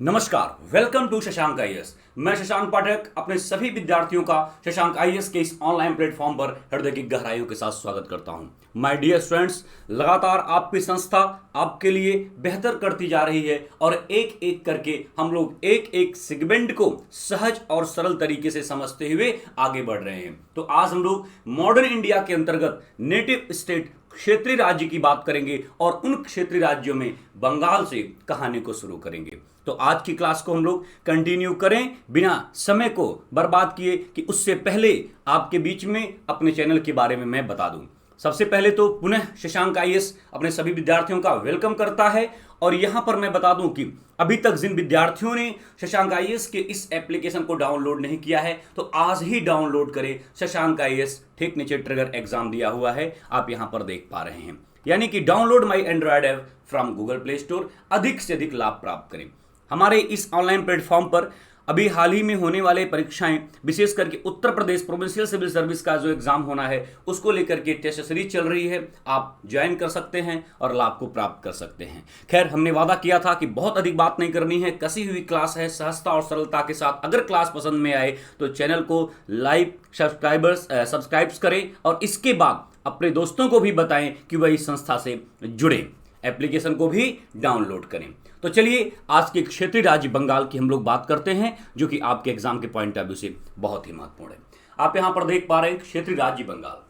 नमस्कार, welcome to Shashank IAS. मैं शशांक पाठक अपने सभी विद्यार्थियों का शशांक आईएएस के इस ऑनलाइन प्लेटफॉर्म पर हृदय की गहराइयों के साथ स्वागत करता हूं। माय डियर स्टूडेंट्स, लगातार आपकी संस्था आपके लिए बेहतर करती जा रही है और एक एक करके हम लोग एक एक सेगमेंट को सहज और सरल तरीके से समझते हुए आगे बढ़ रहे हैं। तो आज हम लोग मॉडर्न इंडिया के अंतर्गत नेटिव स्टेट क्षेत्रीय राज्य की बात करेंगे और उन क्षेत्रीय राज्यों में बंगाल से कहानी को शुरू करेंगे। तो आज की क्लास को हम लोग कंटिन्यू करें बिना समय को बर्बाद किए कि उससे पहले आपके बीच में अपने चैनल के बारे में मैं बता दूं। सबसे पहले तो पुनः शशांक आईएएस अपने सभी विद्यार्थियों का वेलकम करता है और यहां पर मैं बता दूं कि अभी तक जिन विद्यार्थियों ने शशांक आईएएस के इस एप्लीकेशन को डाउनलोड नहीं किया है तो आज ही डाउनलोड करें। शशांक आईएएस ठीक नीचे ट्रिगर एग्जाम दिया हुआ है, आप यहां पर देख पा रहे हैं, यानी कि download my Android app from Google play store. अधिक से अधिक लाभ प्राप्त करें। हमारे इस ऑनलाइन प्लेटफॉर्म पर अभी हाल ही में होने वाले परीक्षाएं, विशेष करके Uttar Pradesh provincial civil service का जो एग्जाम होना है उसको लेकर के टेस्ट सीरीज चल रही है। आप ज्वाइन कर सकते हैं और लाभ को प्राप्त कर सकते हैं। खैर, हमने वादा किया था कि बहुत अधिक बात नहीं करनी है, कसी हुई क्लास है, सहजता और सरलता के साथ। अगर क्लास पसंद में आए तो चैनल को लाइक सब्सक्राइब करें और इसके बाद अपने दोस्तों को भी बताएं कि वह इस संस्था से जुड़े, एप्लीकेशन को भी डाउनलोड करें। तो चलिए आज के क्षेत्रीय राज्य बंगाल की हम लोग बात करते हैं, जो कि आपके एग्जाम के पॉइंट ऑफ व्यू से बहुत ही महत्वपूर्ण है। आप यहां पर देख पा रहे हैं क्षेत्रीय राज्य बंगाल।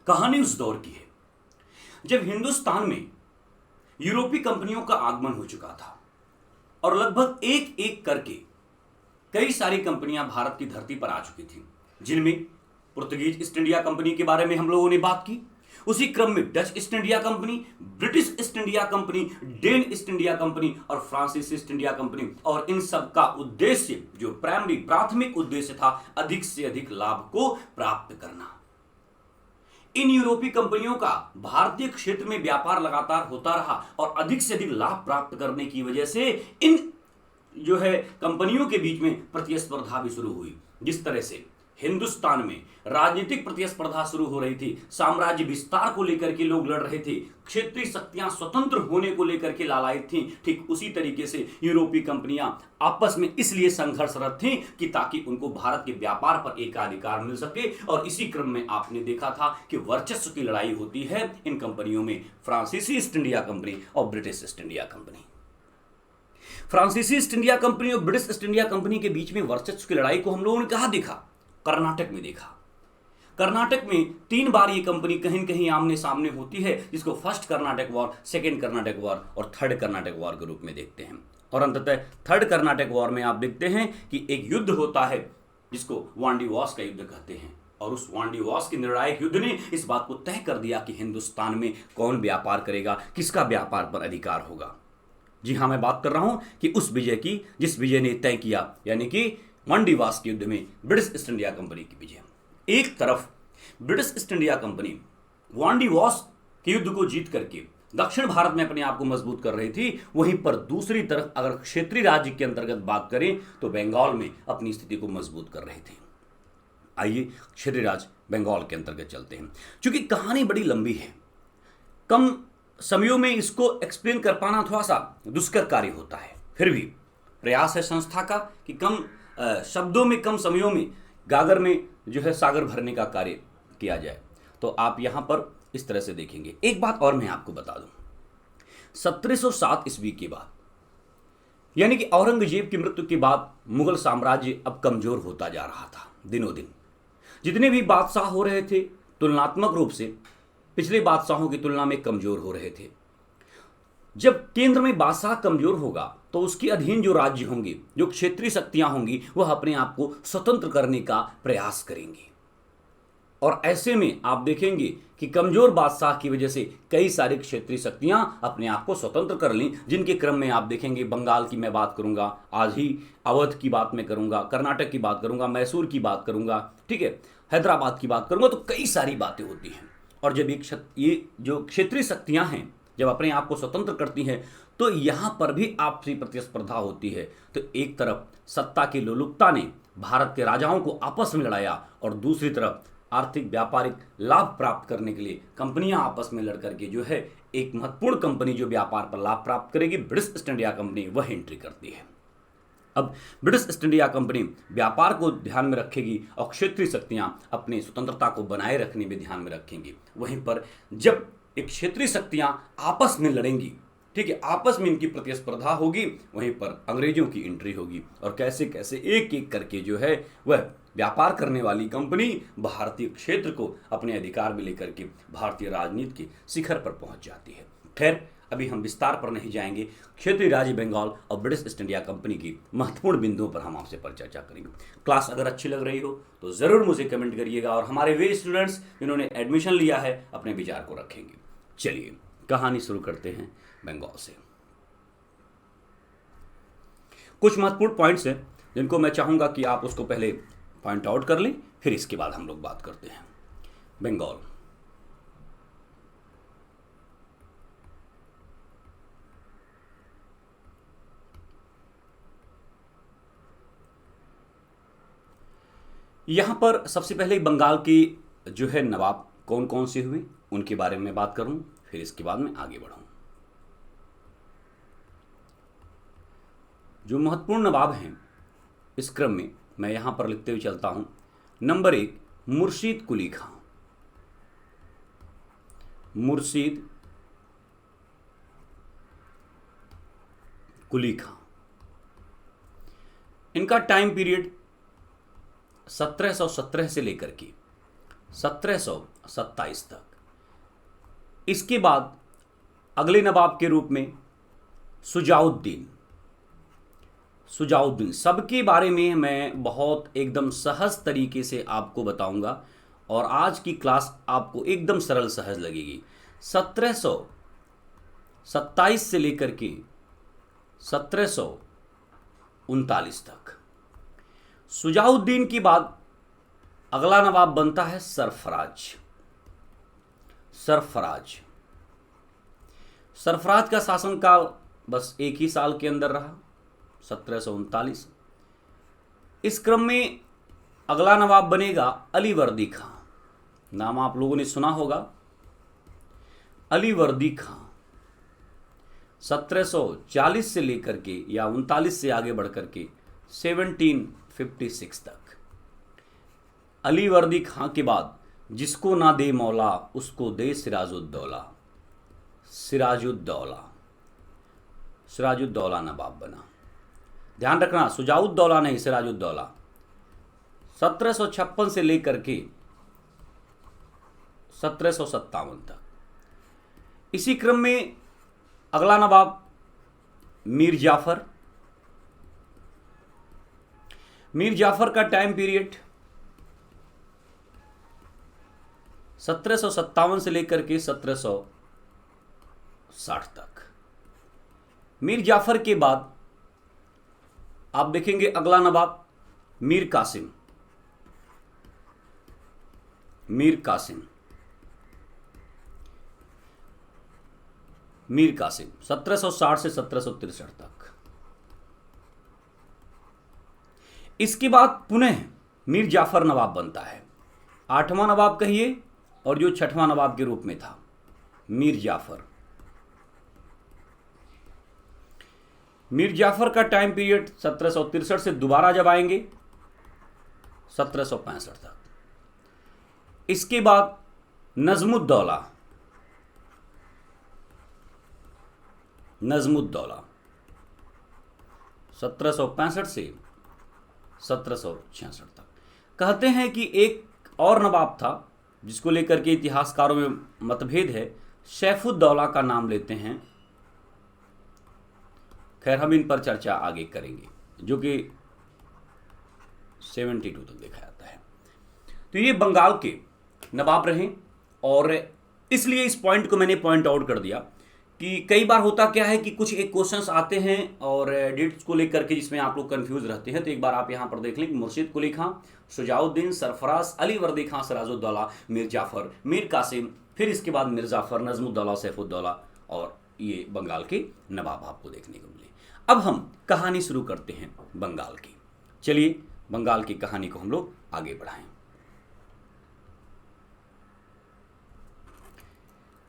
कहानी उस दौर की है जब हिंदुस्तान में यूरोपीय कंपनियों का आगमन हो चुका था और लगभग एक एक करके कई सारी कंपनियां भारत की धरती पर आ चुकी थी, जिनमें पुर्तगीज ईस्ट इंडिया कंपनी के बारे में हम लोगों ने बात की। उसी क्रम में Dutch East India company, British East India company, Dane East India company और फ्रांसीसी ईस्ट इंडिया कंपनी, और इन सब का उद्देश्य, जो प्राथमिक उद्देश्य था, अधिक से अधिक लाभ को प्राप्त करना। इन यूरोपीय कंपनियों का भारतीय क्षेत्र में व्यापार लगातार होता रहा और अधिक से अधिक लाभ प्राप्त करने की वजह से इन जो है कंपनियों के बीच में प्रतिस्पर्धा भी शुरू हुई। जिस तरह से हिंदुस्तान में राजनीतिक प्रतिस्पर्धा शुरू हो रही थी, साम्राज्य विस्तार को लेकर के लोग लड़ रहे थे, क्षेत्रीय शक्तियां स्वतंत्र होने को लेकर के लालायित थीं, ठीक उसी तरीके से यूरोपीय कंपनियां आपस में इसलिए संघर्षरत थीं कि ताकि उनको भारत के व्यापार पर एकाधिकार मिल सके। और इसी क्रम में आपने देखा था कि वर्चस्व की लड़ाई होती है इन कंपनियों में, फ्रांसीसी ईस्ट इंडिया कंपनी और ब्रिटिश ईस्ट इंडिया कंपनी। फ्रांसीसी ईस्ट इंडिया कंपनी और ब्रिटिश ईस्ट इंडिया कंपनी के बीच में वर्चस्व की लड़ाई को हम लोगों ने कहां देखा? कर्नाटक में देखा। कर्नाटक में 3 बार ये कंपनी कहीं न कहीं आमने सामने होती है, जिसको first Karnataka war, second Karnataka war और थर्ड कर्नाटक वॉर के रूप में देखते हैं। और अंततः थर्ड कर्नाटक वॉर में आप देखते हैं कि एक युद्ध होता है जिसको वांडीवास का युद्ध कहते हैं, और उस वांडीवास के निर्णायक युद्ध ने इस बात को तय कर दिया कि हिंदुस्तान में कौन व्यापार करेगा, किसका व्यापार पर अधिकार होगा। जी हाँ, मैं बात कर रहा हूं कि उस विजय की जिस विजय ने तय किया, यानी कि वांडीवास के युद्ध में ब्रिटिश ईस्ट इंडिया कंपनी की विजय। एक तरफ British East India company Wandiwash के युद्ध को जीत करके दक्षिण भारत में अपने आप को मजबूत कर रही थी, वहीं पर दूसरी तरफ अगर क्षेत्रीय राज्य के अंतर्गत बात करें तो बंगाल में अपनी स्थिति को मजबूत कर रहे थे। आइए क्षेत्रीय राज्य बंगाल के अंतर्गत चलते हैं। चूंकि कहानी बड़ी लंबी है, कम समयों में इसको एक्सप्लेन कर पाना थोड़ा सा दुष्कर कार्य होता है, फिर भी प्रयास है संस्था का कि कम शब्दों में, कम समयों में गागर में जो है सागर भरने का कार्य किया जाए। तो आप यहां पर इस तरह से देखेंगे। एक बात और मैं आपको बता दूं, 1707 ईस्वी के बाद, यानी कि औरंगजेब की मृत्यु के बाद, मुगल साम्राज्य अब कमजोर होता जा रहा था दिनों दिन। जितने भी बादशाह हो रहे थे तुलनात्मक रूप से पिछले बादशाहों की तुलना में कमजोर हो रहे थे। जब केंद्र में बादशाह कमजोर होगा तो उसके अधीन जो राज्य होंगे, जो क्षेत्रीय शक्तियां होंगी, वह अपने आप को स्वतंत्र करने का प्रयास करेंगे। और ऐसे में आप देखेंगे कि कमजोर बादशाह की वजह से कई सारी क्षेत्रीय शक्तियां अपने आप को स्वतंत्र कर लीं, जिनके क्रम में आप देखेंगे बंगाल की मैं बात करूंगा, आज ही अवध की बात मैं करूंगा, कर्नाटक की बात करूंगा, मैसूर की बात करूंगा, ठीक है, हैदराबाद की बात करूंगा। तो कई सारी बातें होती हैं। और जब ये जो क्षेत्रीय शक्तियां हैं जब अपने आप को स्वतंत्र करती हैं तो यहां पर भी आपसी प्रतिस्पर्धा होती है। तो एक तरफ सत्ता की लोलुपता ने भारत के राजाओं को आपस में लड़ाया और दूसरी तरफ आर्थिक व्यापारिक लाभ प्राप्त करने के लिए कंपनियां आपस में लड़ करके जो है एक महत्वपूर्ण कंपनी जो व्यापार पर लाभ प्राप्त करेगी, ब्रिटिश ईस्ट इंडिया कंपनी, वह एंट्री करती है। अब ब्रिटिश ईस्ट इंडिया कंपनी व्यापार को ध्यान में रखेगी और क्षेत्रीय शक्तियां अपनी स्वतंत्रता को बनाए रखने में ध्यान में रखेंगी। वहीं पर जब एक क्षेत्रीय शक्तियां आपस में लड़ेंगी, ठीक है, आपस में इनकी प्रतिस्पर्धा होगी, वहीं पर अंग्रेजों की एंट्री होगी और कैसे कैसे एक एक करके जो है वह व्यापार करने वाली कंपनी भारतीय क्षेत्र को अपने अधिकार में लेकर के भारतीय राजनीति के शिखर पर पहुंच जाती है। खैर, अभी हम विस्तार पर नहीं जाएंगे। क्षेत्रीय राज्य बंगाल और ब्रिटिश ईस्ट इंडिया कंपनी की महत्वपूर्ण बिंदुओं पर हम आपसे पर चर्चा करेंगे। क्लास अगर अच्छी लग रही हो तो ज़रूर मुझे कमेंट करिएगा और हमारे वे स्टूडेंट्स जिन्होंने एडमिशन लिया है अपने विचार को रखेंगे। चलिए कहानी शुरू करते हैं बंगाल से। कुछ महत्वपूर्ण पॉइंट्स हैं जिनको मैं चाहूंगा कि आप उसको पहले पॉइंट आउट कर लें, फिर इसके बाद हम लोग बात करते हैं। बंगाल यहां पर सबसे पहले बंगाल की जो है नवाब कौन कौन से हुए उनके बारे में बात करूं, फिर इसके बाद में आगे बढ़ूं। जो महत्वपूर्ण नवाब हैं इस क्रम में मैं यहां पर लिखते हुए चलता हूं। नंबर 1 मुर्शीद कुली खां। मुर्शीद कुली खां, इनका टाइम पीरियड 1717 से लेकर के 1727 तक। इसके बाद अगले नवाब के रूप में सुजाउद्दीन। सबके बारे में मैं बहुत एकदम सहज तरीके से आपको बताऊंगा और आज की क्लास आपको एकदम सरल सहज लगेगी। 1727 से लेकर के 1739 तक। सुजाउद्दीन के बाद अगला नवाब बनता है सरफराज का शासनकाल बस एक ही साल के अंदर रहा, 1739। इस क्रम में अगला नवाब बनेगा अलीवर्दी खां। नाम आप लोगों ने सुना होगा, अलीवर्दी खां। 1740 से लेकर के या 39 से आगे बढ़कर के 1756 तक। अलीवर्दी खां के बाद जिसको ना दे मौला उसको दे सिराजुद्दौला नवाब बना। ध्यान रखना, सुजाउद्दौला नहीं, सिराजुद्दौला। 1756 से लेकर के 1757 तक। इसी क्रम में अगला नवाब मीर जाफर का टाइम पीरियड 1757 से लेकर के 1760 तक। मीर जाफर के बाद आप देखेंगे अगला नवाब मीर कासिम। 1760 से 1763 तक। इसके बाद पुनः मीर जाफर नवाब बनता है, 8वां नवाब कहिए और जो 6वां नवाब के रूप में था मीर जाफर का टाइम पीरियड 1763 से दोबारा जब आएंगे 1765 तक। इसके बाद नजमुद्दौला 1765 से 1766 तक। कहते हैं कि एक और नवाब था जिसको लेकर के इतिहासकारों में मतभेद है, सैफुद्दौला का नाम लेते हैं। खैर हम इन पर चर्चा आगे करेंगे, जो कि 72 तक देखा जाता है। तो ये बंगाल के नवाब रहे और इसलिए इस पॉइंट को मैंने पॉइंट आउट कर दिया कि कई बार होता क्या है कि कुछ एक क्वेश्चंस आते हैं और डेट्स को लेकर के जिसमें आप लोग कंफ्यूज रहते हैं। तो एक बार आप यहां पर देख लें, मुर्शीद कुली खां, सुजाउद्दीन, सरफराज, अलीवर्दी खां, सिराजुद्दौला, मीर जाफर, मीर कासिम, फिर इसके बाद मिर जाफर, नजमुद्दौला, सैफुद्दौला और ये बंगाल के नवाब आपको देखने को मिले। अब हम कहानी शुरू करते हैं बंगाल की। चलिए बंगाल की कहानी को हम लोग आगे बढ़ाएं।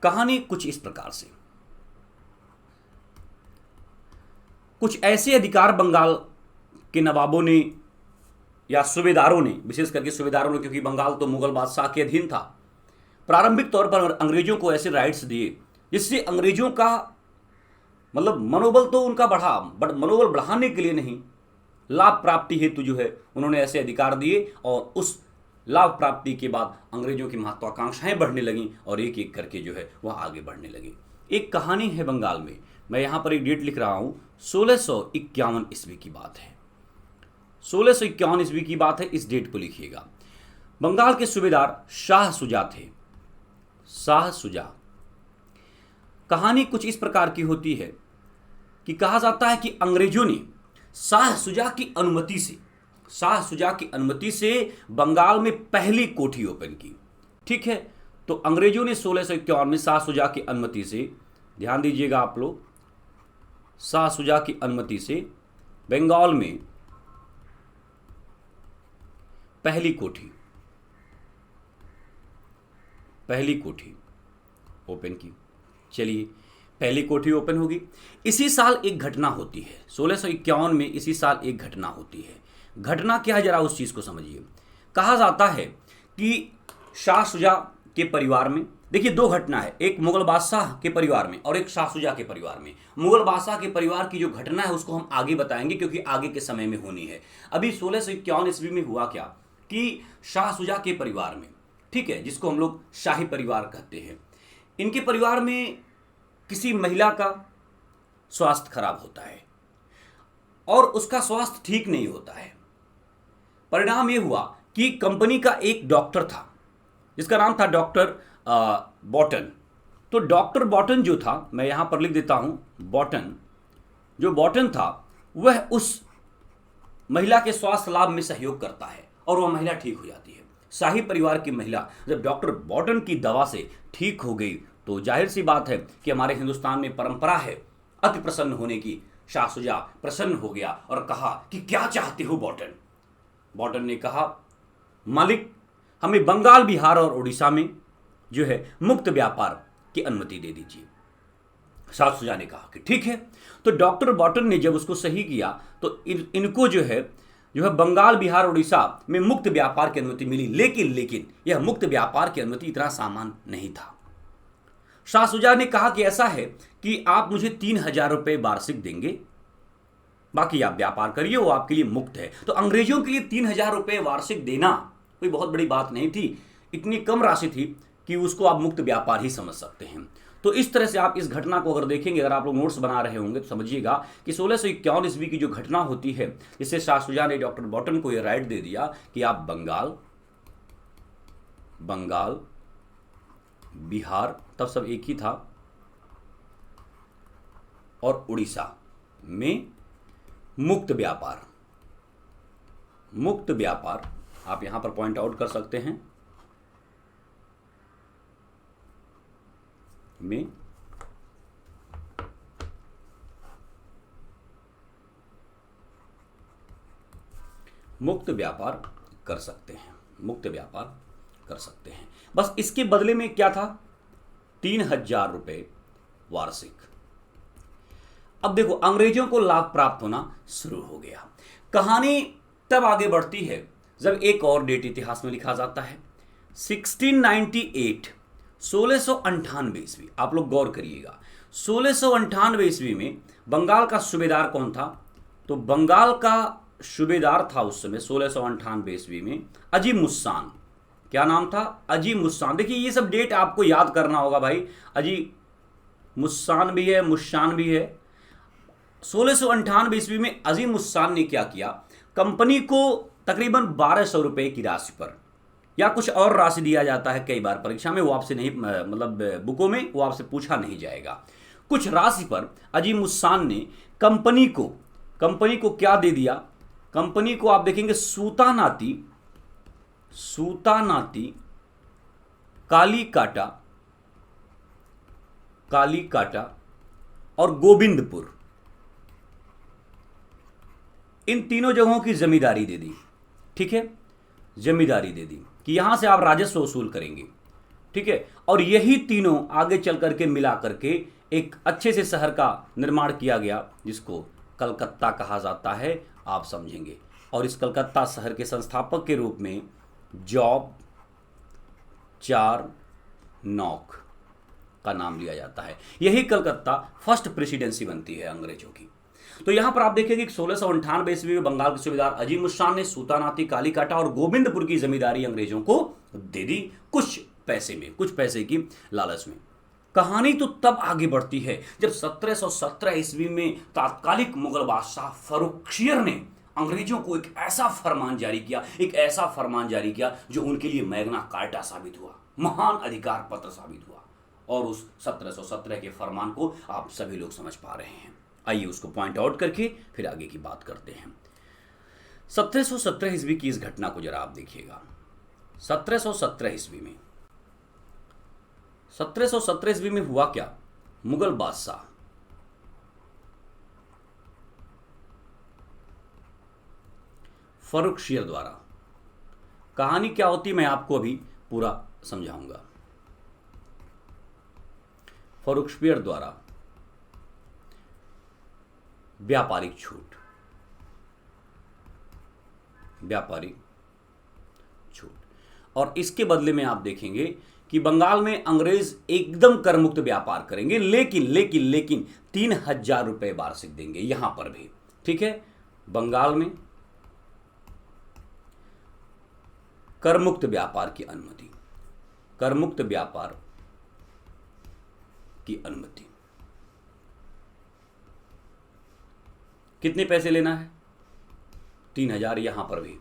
कहानी कुछ इस प्रकार से, कुछ ऐसे अधिकार बंगाल के नवाबों ने या सूबेदारों ने, विशेष करके सूबेदारों ने, क्योंकि बंगाल तो मुगल बादशाह के अधीन था, प्रारंभिक तौर पर अंग्रेजों को ऐसे राइट्स दिए जिससे अंग्रेजों का मतलब मनोबल तो उनका बढ़ा, बट मनोबल बढ़ाने के लिए नहीं, लाभ प्राप्ति हेतु जो है उन्होंने ऐसे अधिकार दिए और उस लाभ प्राप्ति के बाद अंग्रेजों की महत्वाकांक्षाएं बढ़ने लगीं और एक एक करके जो है वह आगे बढ़ने लगी। एक कहानी है बंगाल में, मैं यहाँ पर एक डेट लिख रहा हूँ, 1651 ईस्वी की बात है। 1651 ईस्वी की बात है, इस डेट को लिखिएगा। बंगाल के सूबेदार शाह सुजा थे। शाह सुजा। कहानी कुछ इस प्रकार की होती है कि कहा जाता है कि अंग्रेजों ने शाह सुजा की अनुमति से बंगाल में पहली कोठी ओपन की। ठीक है, तो अंग्रेजों ने 1651 में शाह सुजा की अनुमति से, ध्यान दीजिएगा आप लोग, शाह सुजा की अनुमति से बंगाल में पहली कोठी ओपन की। चलिए, पहली कोठी ओपन होगी। इसी साल एक घटना होती है, 1651 में इसी साल एक घटना होती है। घटना क्या है, जरा उस चीज को समझिए। कहा जाता है कि शाह सुजा के परिवार में, देखिए दो घटना है, एक मुगल बादशाह के परिवार में और एक शाह सुजा के परिवार में। मुगल बादशाह के परिवार की जो घटना है उसको हम आगे बताएंगे, क्योंकि आगे के समय में होनी है। अभी 1651 ईस्वी में हुआ क्या कि शाह सुजा के परिवार में, ठीक है, जिसको हम लोग शाही परिवार कहते हैं, इनके परिवार में किसी महिला का स्वास्थ्य खराब होता है और उसका स्वास्थ्य ठीक नहीं होता है। परिणाम यह हुआ कि कंपनी का एक डॉक्टर था जिसका नाम था डॉक्टर बॉटन। तो डॉक्टर बॉटन जो था, मैं यहां पर लिख देता हूं, बॉटन था, वह उस महिला के स्वास्थ्य लाभ में सहयोग करता है और वह महिला ठीक हो जाती है। शाही परिवार की महिला जब डॉक्टर बॉटन की दवा से ठीक हो गई तो जाहिर सी बात है कि हमारे हिंदुस्तान में परंपरा है अति प्रसन्न होने की। शाह सुजा प्रसन्न हो गया और कहा कि क्या चाहते हो बॉटन। बॉटन ने कहा, मालिक, हमें बंगाल, बिहार और उड़ीसा में जो है मुक्त व्यापार की अनुमति दे दीजिए। शाह सुजा ने कहा कि ठीक है। तो डॉक्टर बॉटन ने जब उसको सही किया तो इनको जो है बंगाल, बिहार, उड़ीसा में मुक्त व्यापार की अनुमति मिली। लेकिन यह मुक्त व्यापार की अनुमति इतना सामान्य नहीं था। शाह सुजा ने कहा कि ऐसा है कि आप मुझे 3000 रुपये वार्षिक देंगे, बाकी आप व्यापार करिए, वो आपके लिए मुक्त है। तो अंग्रेजों के लिए 3000 रुपये वार्षिक देना कोई बहुत बड़ी बात नहीं थी, इतनी कम राशि थी कि उसको आप मुक्त व्यापार ही समझ सकते हैं। तो इस तरह से आप इस घटना को अगर देखेंगे, अगर आप लोग नोट्स बना रहे होंगे तो समझिएगा कि 1651 ईस्वी की जो घटना होती है, जिससे शाह सुजा ने डॉक्टर बॉटन को यह राइट दे दिया कि आप बंगाल, बिहार, तब सब एक ही था, और उड़ीसा में मुक्त व्यापार आप यहां पर पॉइंट आउट कर सकते हैं, में मुक्त व्यापार कर सकते हैं। बस इसके बदले में क्या था, 3000 रुपये वार्षिक। अब देखो, अंग्रेजों को लाभ प्राप्त होना शुरू हो गया। कहानी तब आगे बढ़ती है जब एक और डेट इतिहास में लिखा जाता है, 1698 ईस्वी। आप लोग गौर करिएगा, 1698 ईस्वी में बंगाल का सूबेदार कौन था? तो बंगाल का सूबेदार था उस समय 1698 ईस्वी में अजीम मुस्सान। क्या नाम था? अजीम मुस्सान। देखिए, ये सब डेट आपको याद करना होगा भाई। अजीम मुस्सान भी है, मुस्सान भी है। 1698 ईस्वी में अजीम मुस्सान ने क्या किया, कंपनी को तकरीबन 1200 रुपये की राशि पर, या कुछ और राशि दिया जाता है कई बार परीक्षा में, वो आपसे नहीं, मतलब बुकों में वो आपसे पूछा नहीं जाएगा। कुछ राशि पर अजीम मुस्सान ने कंपनी को क्या दे दिया? कंपनी को आप देखेंगे सूतानाती, कालीकाटा और गोविंदपुर, इन तीनों जगहों की जमींदारी दे दी। ठीक है, जमींदारी दे दी कि यहां से आप राजस्व वसूल करेंगे। ठीक है, और यही तीनों आगे चल करके मिला करके एक अच्छे से शहर का निर्माण किया गया, जिसको कलकत्ता कहा जाता है आप समझेंगे। और इस कलकत्ता शहर के संस्थापक के रूप में जॉब चार नॉक का नाम लिया जाता है। यही कलकत्ता फर्स्ट प्रेसिडेंसी बनती है अंग्रेजों की। तो यहां पर आप देखेंगे कि 1698 ईस्वी में बंगाल के सूबेदार अजीम उस शान ने सूतानाती, कालीकाटा और गोविंदपुर की जमींदारी अंग्रेजों को दे दी, कुछ पैसे की लालच में। कहानी तो तब आगे बढ़ती है जब 1717 ईस्वी में तात्कालिक मुगल बादशाह फर्रुखशियर ने अंग्रेजों को एक ऐसा फरमान जारी किया जो उनके लिए मैग्ना कार्टा साबित हुआ, महान अधिकार पत्र साबित हुआ। और उस 1717 के फरमान को आप सभी लोग समझ पा रहे हैं। आइए उसको पॉइंट आउट करके फिर आगे की बात करते हैं। 1717 ईस्वी की इस घटना को जरा आप देखिएगा। 1717 ईस्वी में हुआ क्या? मुगल बादशाह फर्रुखशियर द्वारा, कहानी क्या होती मैं आपको अभी पूरा समझाऊंगा। फर्रुखशियर द्वारा व्यापारिक छूट, और इसके बदले में आप देखेंगे कि बंगाल में अंग्रेज एकदम कर मुक्त व्यापार करेंगे, लेकिन 3000 रुपए वार्षिक देंगे। यहां पर भी ठीक है, बंगाल में कर मुक्त व्यापार की अनुमति। कितने पैसे लेना है? 3000 यहां पर भी।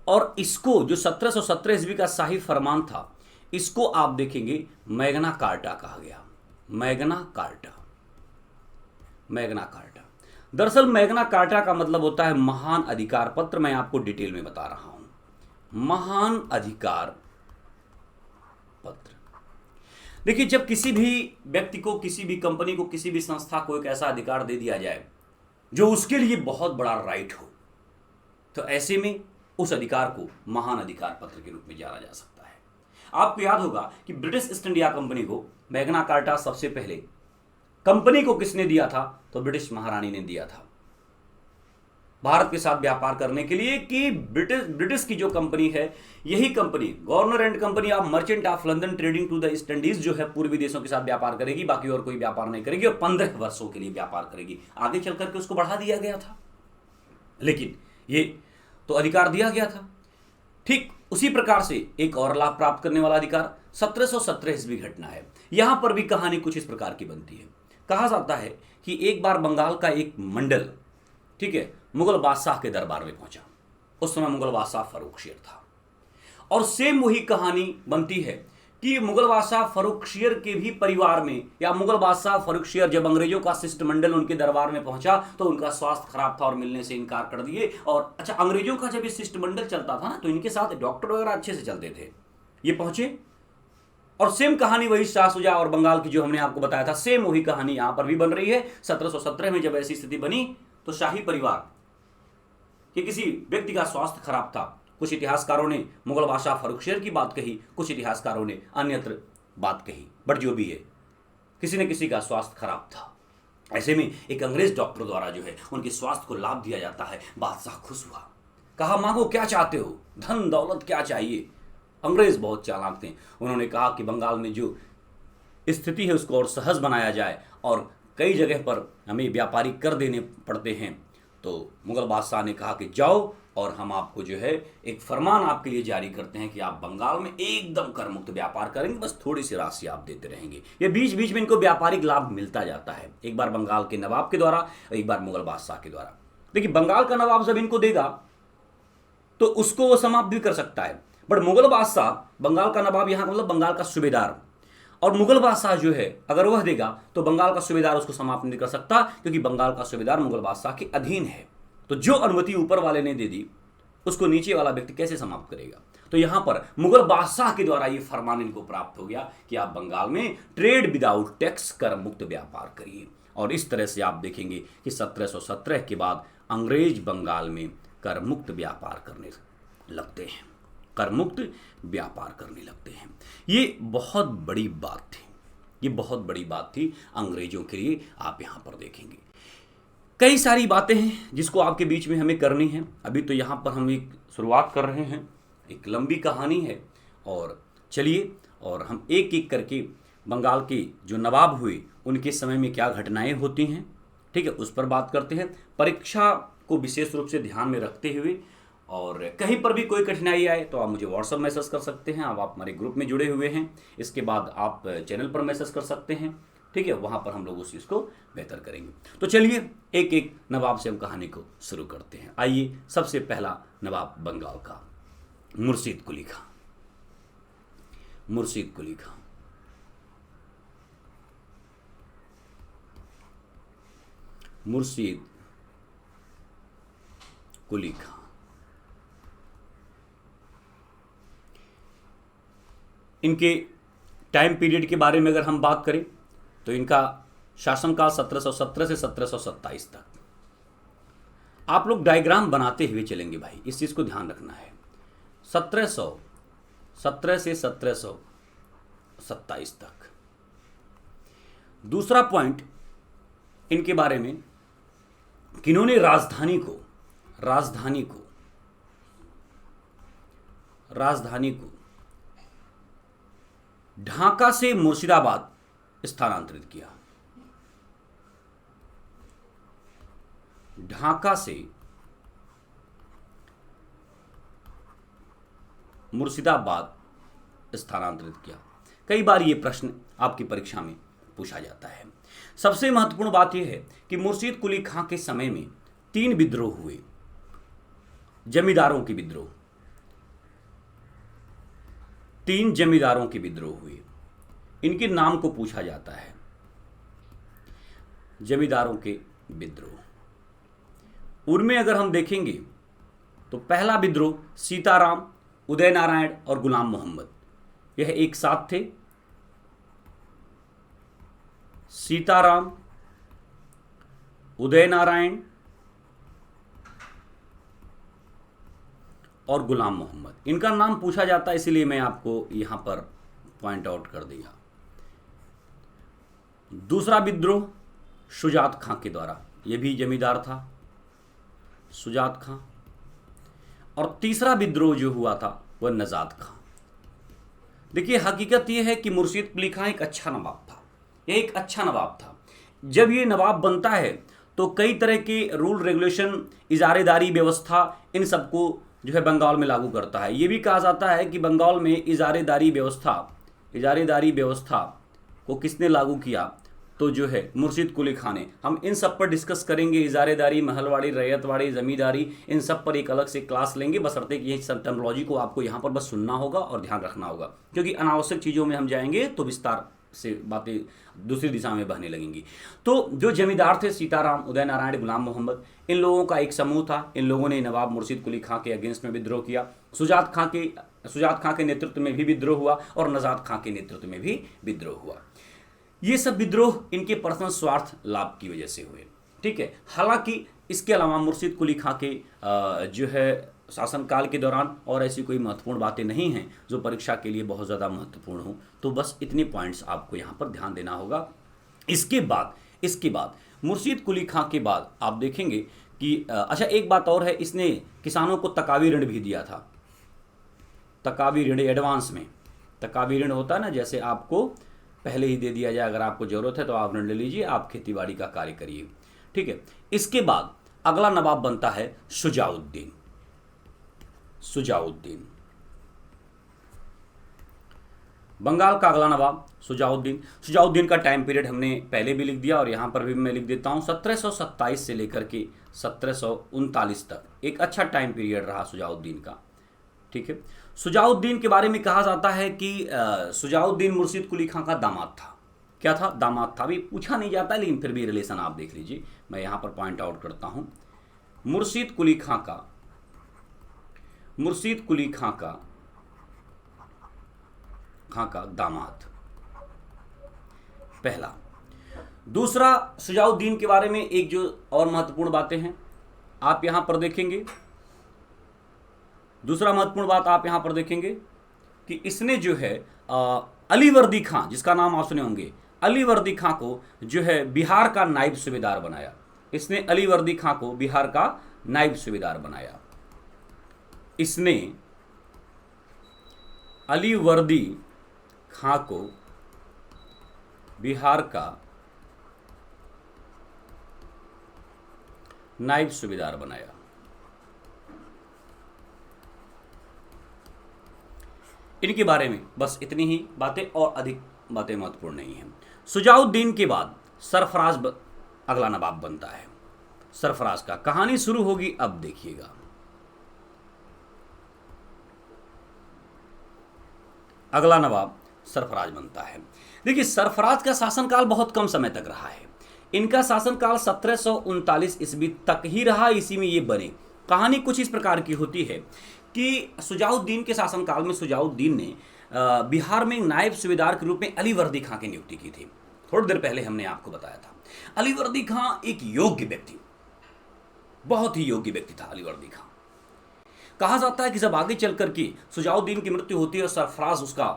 और इसको जो 1717 ईस्वी का शाही फरमान था, इसको आप देखेंगे मैग्ना कार्टा कहा गया। मैग्ना कार्टा दरअसल मैग्ना कार्टा का मतलब होता है महान अधिकार पत्र। मैं आपको डिटेल में बता रहा हूं। महान अधिकार पत्र। देखिए, जब किसी भी व्यक्ति को, किसी भी कंपनी को, किसी भी संस्था को एक ऐसा अधिकार दे दिया जाए जो उसके लिए बहुत बड़ा राइट हो, तो ऐसे में उस अधिकार को महान अधिकार पत्र के रूप में जाना जा सकता है। आपको याद होगा कि ब्रिटिश ईस्ट इंडिया कंपनी को मैग्ना कार्टा सबसे पहले कंपनी को किसने दिया था? तो ब्रिटिश महारानी ने दिया था भारत के साथ व्यापार करने के लिए, कि ब्रिटिश की जो कंपनी है, यही company governor and company of merchant of London trading to the East Indies जो है पूर्वी देशों के साथ व्यापार करेगी, बाकी और कोई व्यापार नहीं करेगी, और 15 वर्षों के लिए व्यापार करेगी। आगे चल करके उसको बढ़ा दिया गया था, लेकिन ये तो अधिकार दिया गया था। ठीक उसी प्रकार से एक और लाभ प्राप्त करने वाला अधिकार 1717 ईस्वी घटना है। यहां पर भी कहानी कुछ इस प्रकार की बनती है। कहा जाता है कि एक बार बंगाल का एक मंडल, ठीक है, मुगल बादशाह के दरबार में पहुंचा। उस समय मुगल बादशाह फर्रुखशियर था, और सेम वही कहानी बनती है कि मुगल बादशाह फर्रुखशियर के भी परिवार में, या मुगल बादशाह फर्रुखशियर जब अंग्रेजों का शिष्टमंडल उनके दरबार में पहुंचा तो उनका स्वास्थ्य खराब था और मिलने से इनकार कर दिए। और अच्छा, अंग्रेजों का जब ये शिष्टमंडल चलता था ना, तो इनके साथ डॉक्टर वगैरह अच्छे से चलते थे। ये पहुंचे, और सेम कहानी वही शाह शुजा और बंगाल की जो हमने आपको बताया था, सेम वही कहानी यहां पर भी बन रही है। 1717 में जब ऐसी स्थिति बनी तो शाही परिवार कि किसी व्यक्ति का स्वास्थ्य खराब था। कुछ इतिहासकारों ने मुगल बादशाह फर्रुखशियर की बात कही, कुछ इतिहासकारों ने अन्यत्र बात कही, बट जो भी है, किसी न किसी का स्वास्थ्य खराब था। ऐसे में एक अंग्रेज डॉक्टर द्वारा जो है उनके स्वास्थ्य को लाभ दिया जाता है। बादशाह खुश हुआ, कहा मांगो क्या चाहते हो, धन दौलत क्या चाहिए। अंग्रेज बहुत चालाक थे, उन्होंने कहा कि बंगाल में जो स्थिति है उसको और सहज बनाया जाए, और कई जगह पर हमें व्यापारी कर देने पड़ते हैं। तो मुगल बादशाह ने कहा कि जाओ, और हम आपको जो है एक फरमान आपके लिए जारी करते हैं कि आप बंगाल में एकदम कर मुक्त व्यापार करेंगे, बस थोड़ी सी राशि आप देते रहेंगे। ये बीच बीच में इनको व्यापारिक लाभ मिलता जाता है, एक बार बंगाल के नवाब के द्वारा, एक बार मुगल बादशाह के द्वारा। देखिए, बंगाल का नवाब जब इनको देगा तो उसको वो समाप्त भी कर सकता है, बट मुगल बादशाह, बंगाल का नवाब यहाँ मतलब बंगाल का सूबेदार, और मुगल बादशाह जो है अगर वह देगा तो बंगाल का सूबेदार उसको समाप्त नहीं कर सकता, क्योंकि बंगाल का सूबेदार मुगल बादशाह के अधीन है। तो जो अनुमति ऊपर वाले ने दे दी उसको नीचे वाला व्यक्ति कैसे समाप्त करेगा। तो यहां पर मुगल बादशाह के द्वारा यह फरमान इनको प्राप्त हो गया कि आप बंगाल में ट्रेड विदाउट टैक्स, कर मुक्त व्यापार करिए। और इस तरह से आप देखेंगे कि 1717 के बाद अंग्रेज बंगाल में कर मुक्त व्यापार करने लगते हैं, कर मुक्त व्यापार करने लगते हैं। ये बहुत बड़ी बात थी, ये बहुत बड़ी बात थी अंग्रेजों के लिए। आप यहां पर देखेंगे कई सारी बातें हैं जिसको आपके बीच में हमें करनी है। अभी तो यहाँ पर हम एक शुरुआत कर रहे हैं, एक लंबी कहानी है। और चलिए, और हम एक एक करके बंगाल के जो नवाब हुए उनके समय में क्या घटनाएं होती हैं, ठीक है, उस पर बात करते हैं, परीक्षा को विशेष रूप से ध्यान में रखते हुए। और कहीं पर भी कोई कठिनाई आए तो आप मुझे व्हाट्सअप मैसेज कर सकते हैं। अब आप हमारे ग्रुप में जुड़े हुए हैं, इसके बाद आप चैनल पर मैसेज कर सकते हैं, ठीक है, वहाँ पर हम लोग उस चीज़ को बेहतर करेंगे। तो चलिए एक एक नवाब से हम कहानी को शुरू करते हैं। आइए, सबसे पहला नवाब बंगाल का मुर्शीद कुली खां। मुर्शीद कुली खां मुर्शीद कुली खां इनके टाइम पीरियड के बारे में अगर हम बात करें तो इनका शासनकाल 1717 से 1727 तक। आप लोग डायग्राम बनाते हुए चलेंगे भाई, इस चीज़ को ध्यान रखना है। 1717 से 1727 तक। दूसरा पॉइंट इनके बारे में, किन्होंने राजधानी को ढाका से मुर्शिदाबाद स्थानांतरित किया। ढाका से मुर्शिदाबाद स्थानांतरित किया। कई बार ये प्रश्न आपकी परीक्षा में पूछा जाता है। सबसे महत्वपूर्ण बात यह है कि मुर्शीद कुली खां के समय में 3 विद्रोह हुए, जमींदारों के विद्रोह। 3 जमींदारों के विद्रोह हुए, इनके नाम को पूछा जाता है, जमींदारों के विद्रोह। उनमें अगर हम देखेंगे तो पहला विद्रोह सीताराम, उदय नारायण और गुलाम मोहम्मद, यह एक साथ थे। सीताराम, उदय नारायण और गुलाम मोहम्मद, इनका नाम पूछा जाता है, इसीलिए मैं आपको यहां पर पॉइंट आउट कर दिया। दूसरा विद्रोह शुजात खां के द्वारा, यह भी जमींदार था, शुजात खां। और तीसरा विद्रोह जो हुआ था वह नजात खां। देखिए, हकीकत यह है कि मुर्शीद कुली खां एक अच्छा नवाब था, यह एक अच्छा नवाब था। जब ये नवाब बनता है तो कई तरह के रूल रेगुलेशन, इजारेदारी व्यवस्था, इन सबको जो है बंगाल में लागू करता है। ये भी कहा जाता है कि बंगाल में इजारेदारी व्यवस्था को किसने लागू किया, तो जो है मुर्शीद कुली खां ने। हम इन सब पर डिस्कस करेंगे, इजारेदारी, महलवाड़ी, रैयतवाड़ी, जमींदारी, इन सब पर एक अलग से क्लास लेंगे। बशर्ते कि ये सब टर्मिनोलॉजी को आपको यहाँ पर बस सुनना होगा और ध्यान रखना होगा, क्योंकि अनावश्यक चीज़ों में हम जाएंगे तो विस्तार से बातें दूसरी दिशा में बहने लगेंगी। तो जो जमींदार थे सीताराम, उदय नारायण, गुलाम मोहम्मद, इन लोगों का एक समूह था। इन लोगों ने नवाब मुर्शीद कुली खां के अगेंस्ट में विद्रोह किया। शुजात खां के नेतृत्व में भी विद्रोह हुआ और नजात खां के नेतृत्व में भी विद्रोह हुआ। ये सब विद्रोह इनके पर्सनल स्वार्थ लाभ की वजह से हुए, ठीक है। हालांकि इसके अलावा मुर्शीद कुली खां के जो है शासनकाल के दौरान और ऐसी कोई महत्वपूर्ण बातें नहीं हैं जो परीक्षा के लिए बहुत ज़्यादा महत्वपूर्ण हो। तो बस इतने पॉइंट्स आपको यहाँ पर ध्यान देना होगा। इसके बाद मुर्शीद कुली खां के बाद आप देखेंगे कि अच्छा, एक बात और है, इसने किसानों को तकावी ऋण भी दिया था। तकावी ऋण एडवांस में, तकावी ऋण होता है ना, जैसे आपको पहले ही दे दिया जाए, अगर आपको जरूरत है तो आप ऋण ले लीजिए, आप खेतीबाड़ी का कार्य करिए, ठीक है। इसके बाद अगला नवाब बनता है शुजाउद्दीन। बंगाल का अगला नवाब शुजाउद्दीन का टाइम पीरियड हमने पहले भी लिख दिया और यहाँ पर भी मैं लिख देता हूँ। 1727 से लेकर के 1739 तक एक अच्छा टाइम पीरियड रहा शुजाउद्दीन का, ठीक है। शुजाउद्दीन के बारे में कहा जाता है कि शुजाउद्दीन मुर्शीद कुली खां का दामाद था। क्या था? दामाद था। अभी पूछा नहीं जाता, लेकिन फिर भी रिलेशन आप देख लीजिए, मैं यहाँ पर पॉइंट आउट करता हूँ। मुर्शीद कुली खां का दामाद पहला। दूसरा, शुजाउद्दीन के बारे में एक जो और महत्वपूर्ण बातें हैं आप यहां पर देखेंगे। दूसरा महत्वपूर्ण बात आप यहां पर देखेंगे कि इसने जो है अलीवर्दी खां, जिसका नाम आप सुने होंगे, अलीवर्दी खां को जो है बिहार का नायब सूबेदार बनाया। इसने अलीवर्दी खां को बिहार का नायब सूबेदार बनाया। इसने अलीवर्दी खां को बिहार का नायब सूबेदार बनाया। इनके बारे में बस इतनी ही बातें और अधिक बातें महत्वपूर्ण नहीं हैं। शुजाउद्दीन के बाद सरफराज अगला नवाब बनता है। सरफराज का कहानी शुरू होगी, अब देखिएगा। अगला नवाब सरफराज बनता है। देखिए, सरफराज का शासनकाल बहुत कम समय तक रहा है। इनका शासनकाल 1739 ईस्वी तक ही रहा, इसी में ये बने। कहानी कुछ इस प्रकार की होती है कि शुजाउद्दीन के शासनकाल में शुजाउद्दीन ने बिहार में नायब सूबेदार के रूप में अलीवर्दी खां की नियुक्ति की थी। थोड़ी देर पहले हमने आपको बताया था। अलीवर्दी खां एक योग्य व्यक्ति, बहुत ही योग्य व्यक्ति था अलीवर्दी खां। कहा जाता है कि जब आगे चल करके शुजाउद्दीन की मृत्यु होती है और सरफराज उसका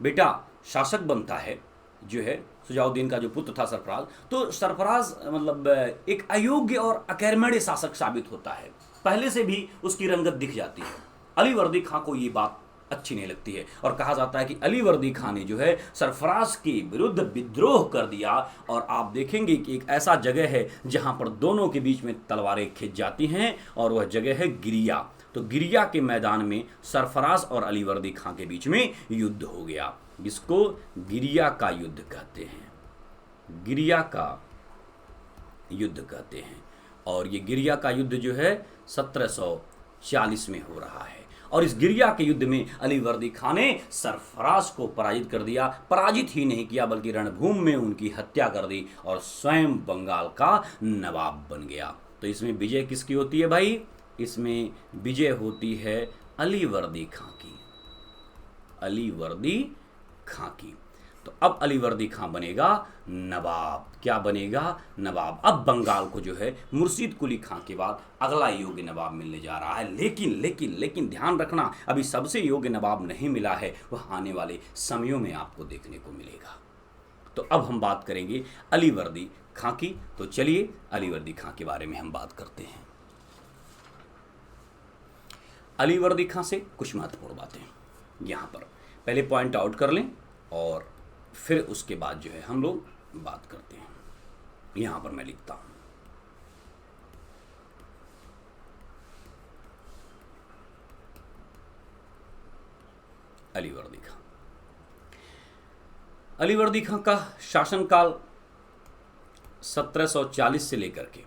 बेटा शासक बनता है, जो है शुजाउद्दीन का जो पुत्र था सरफराज, तो सरफराज मतलब एक अयोग्य और अकर्मण्य शासक साबित होता है। पहले से भी उसकी रंगत दिख जाती है। अलीवर्दी खां को ये बात अच्छी नहीं लगती है और कहा जाता है कि अलीवर्दी खां ने जो है सरफराज के विरुद्ध विद्रोह कर दिया। और आप देखेंगे कि एक ऐसा जगह है जहां पर दोनों के बीच में तलवारें खिंच जाती हैं और वह जगह है गिरिया। तो गिरिया के मैदान में सरफराज और अलीवर्दी खां के बीच में युद्ध हो गया, जिसको गिरिया का युद्ध कहते हैं। गिरिया का युद्ध कहते हैं। और ये गिरिया का युद्ध जो है 1740 में हो रहा है। और इस गिरिया के युद्ध में अलीवर्दी खां ने सरफराज को पराजित कर दिया। पराजित ही नहीं किया बल्कि रणभूमि में उनकी हत्या कर दी और स्वयं बंगाल का नवाब बन गया। तो इसमें विजय किसकी होती है भाई? इसमें विजय होती है अलीवर्दी खां की। अलीवर्दी खां की। तो अब अलीवर्दी खां बनेगा नवाब। क्या बनेगा? नवाब। अब बंगाल को जो है मुर्शीद कुली खां के बाद अगला योग्य नवाब मिलने जा रहा है। लेकिन लेकिन लेकिन ध्यान रखना, अभी सबसे योग्य नवाब नहीं मिला है, वह आने वाले समयों में आपको देखने को मिलेगा। तो अब हम बात करेंगे अलीवर्दी खां की। तो चलिए अलीवर्दी खां के बारे में हम बात करते हैं। अलीवर्दी खां से कुछ महत्वपूर्ण बातें यहाँ पर पहले पॉइंट आउट कर लें और फिर उसके बाद जो है हम लोग बात करते हैं। यहां पर मैं लिखता हूं अलीवर्दी खां। अलीवर्दी खां का शासनकाल 1740 से लेकर के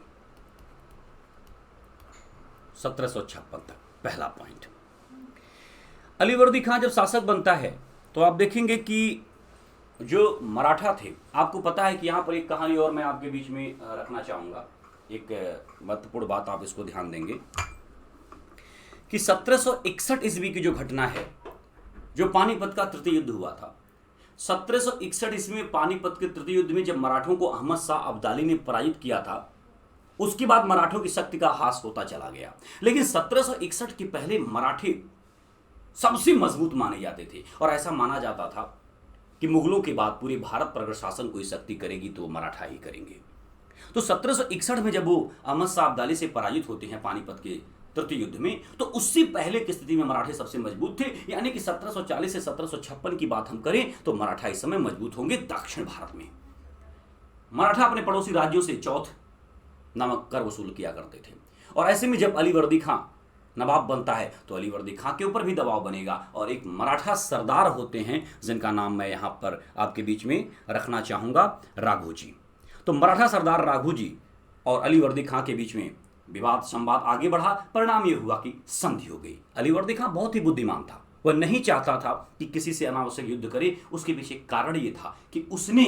1756 तक। पहला पॉइंट, अलीवर्दी खां जब शासक बनता है तो आप देखेंगे कि जो मराठा थे, आपको पता है कि यहाँ पर एक कहानी और मैं आपके बीच में रखना चाहूँगा। एक महत्वपूर्ण बात, आप इसको ध्यान देंगे कि 1761 ईस्वी की जो घटना है, जो पानीपत का तृतीय युद्ध हुआ था। 1761 ईस्वी में पानीपत के तृतीय युद्ध में जब मराठों को अहमद शाह अब्दाली ने पराजित किया था, उसके बाद मराठों की शक्ति का ह्रास होता चला गया। लेकिन 1761 के पहले मराठे सबसे मजबूत माने जाते थे और ऐसा माना जाता था कि मुगलों के बाद पूरे भारत पर अगर शासन कोई शक्ति करेगी तो वो मराठा ही करेंगे। तो 1761 में जब वो अहमद शाह अब्दाली से पराजित होते हैं पानीपत के तृतीय युद्ध में, तो उससे पहले की स्थिति में मराठे सबसे मजबूत थे। यानी कि 1740 से 1756 की बात हम करें तो मराठा इस समय मजबूत होंगे दक्षिण भारत में। मराठा अपने पड़ोसी राज्यों से चौथ नामक कर वसूल किया करते थे। और ऐसे में जब अलीवर्दी खां नवाब बनता है तो अलीवर्दी खां के ऊपर भी दबाव बनेगा। और एक मराठा सरदार होते हैं जिनका नाम मैं यहाँ पर आपके बीच में रखना चाहूँगा, राघोजी। तो मराठा सरदार राघोजी और अलीवर्दी खां के बीच में विवाद संवाद आगे बढ़ा। परिणाम ये हुआ कि संधि हो गई। अलीवर्दी खां बहुत ही बुद्धिमान था, वह नहीं चाहता था कि किसी से अनावश्यक युद्ध करे। उसके पीछे कारण ये था कि उसने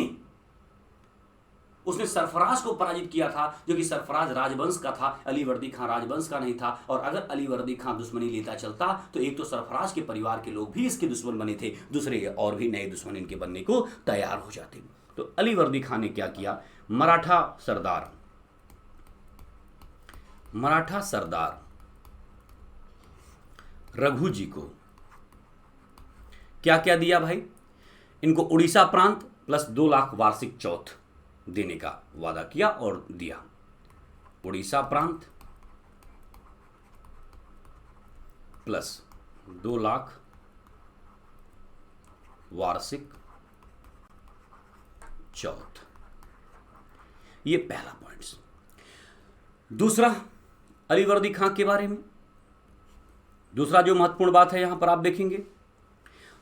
सरफराज को पराजित किया था, जो कि सरफराज राजवंश का था, अलीवर्दी खां राजवंश का नहीं था। और अगर अलीवर्दी खां दुश्मनी लेता चलता तो एक तो सरफराज के परिवार के लोग भी इसके दुश्मन बने थे, दूसरे और भी नए दुश्मन इनके बनने को तैयार हो जाते। तो अलीवर्दी खां ने क्या किया? मराठा सरदार रघुजी को क्या क्या दिया भाई? इनको उड़ीसा प्रांत प्लस 2 लाख वार्षिक चौथ देने का वादा किया और दिया। उड़ीसा प्रांत प्लस 2 लाख वार्षिक चौथ। ये पहला पॉइंट्स। दूसरा अलीवर्दी खां के बारे में, दूसरा जो महत्वपूर्ण बात है यहां पर आप देखेंगे,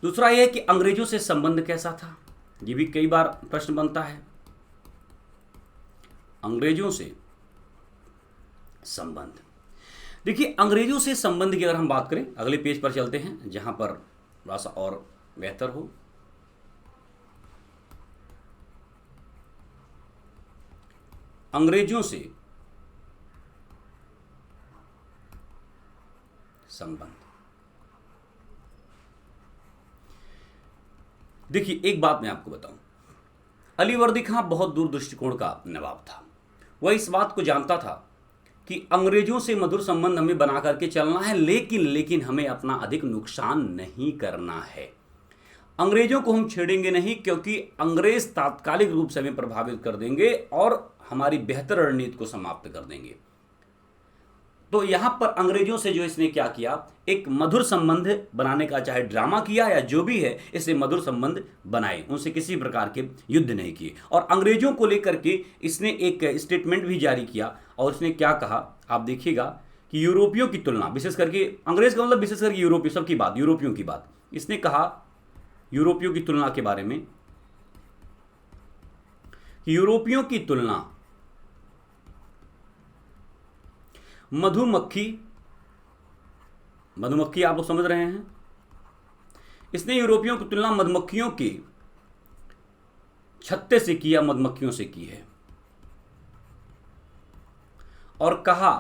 दूसरा यह है कि अंग्रेजों से संबंध कैसा था। ये भी कई बार प्रश्न बनता है, अंग्रेजों से संबंध। देखिए अंग्रेजों से संबंध की अगर हम बात करें, अगले पेज पर चलते हैं जहां पर थोड़ा सा और बेहतर हो। अंग्रेजों से संबंध। देखिए एक बात मैं आपको बताऊं, अलीवर्दी खां बहुत दूर दृष्टिकोण का नवाब था। वह इस बात को जानता था कि अंग्रेजों से मधुर संबंध हमें बना करके चलना है, लेकिन हमें अपना अधिक नुकसान नहीं करना है। अंग्रेजों को हम छेड़ेंगे नहीं, क्योंकि अंग्रेज तात्कालिक रूप से हमें प्रभावित कर देंगे और हमारी बेहतर रणनीति को समाप्त कर देंगे। तो यहां पर अंग्रेजों से जो इसने क्या किया, एक मधुर संबंध बनाने का चाहे ड्रामा किया या जो भी है, इससे मधुर संबंध बनाए, उनसे किसी प्रकार के युद्ध नहीं किए। और अंग्रेजों को लेकर के इसने एक स्टेटमेंट भी जारी किया और इसने क्या कहा आप देखिएगा कि यूरोपियों की तुलना, विशेष करके अंग्रेज का मतलब विशेष करके यूरोपीय, सबकी बात यूरोपियों की बात, इसने कहा यूरोपियों की तुलना के बारे में, यूरोपियों की तुलना मधुमक्खी आप लोग समझ रहे हैं, इसने यूरोपियों की तुलना मधुमक्खियों के छत्ते से किया, मधुमक्खियों से की है। और कहा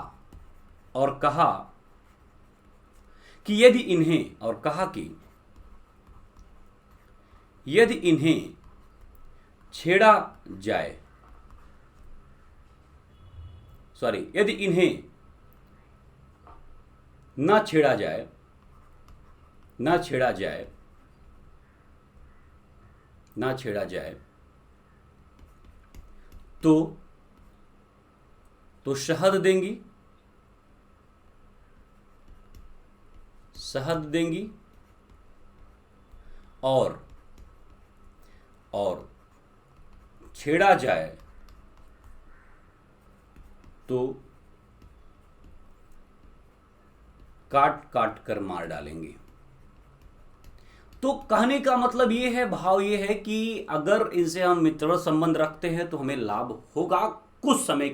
कि यदि इन्हें छेड़ा जाए, यदि इन्हें ना छेड़ा जाए तो शहद देंगी और छेड़ा जाए तो काट कर मार डालेंगे। तो कहने का मतलब ये है, भाव ये है कि अगर इनसे हम मित्रवत संबंध रखते हैं तो हमें लाभ होगा कुछ समय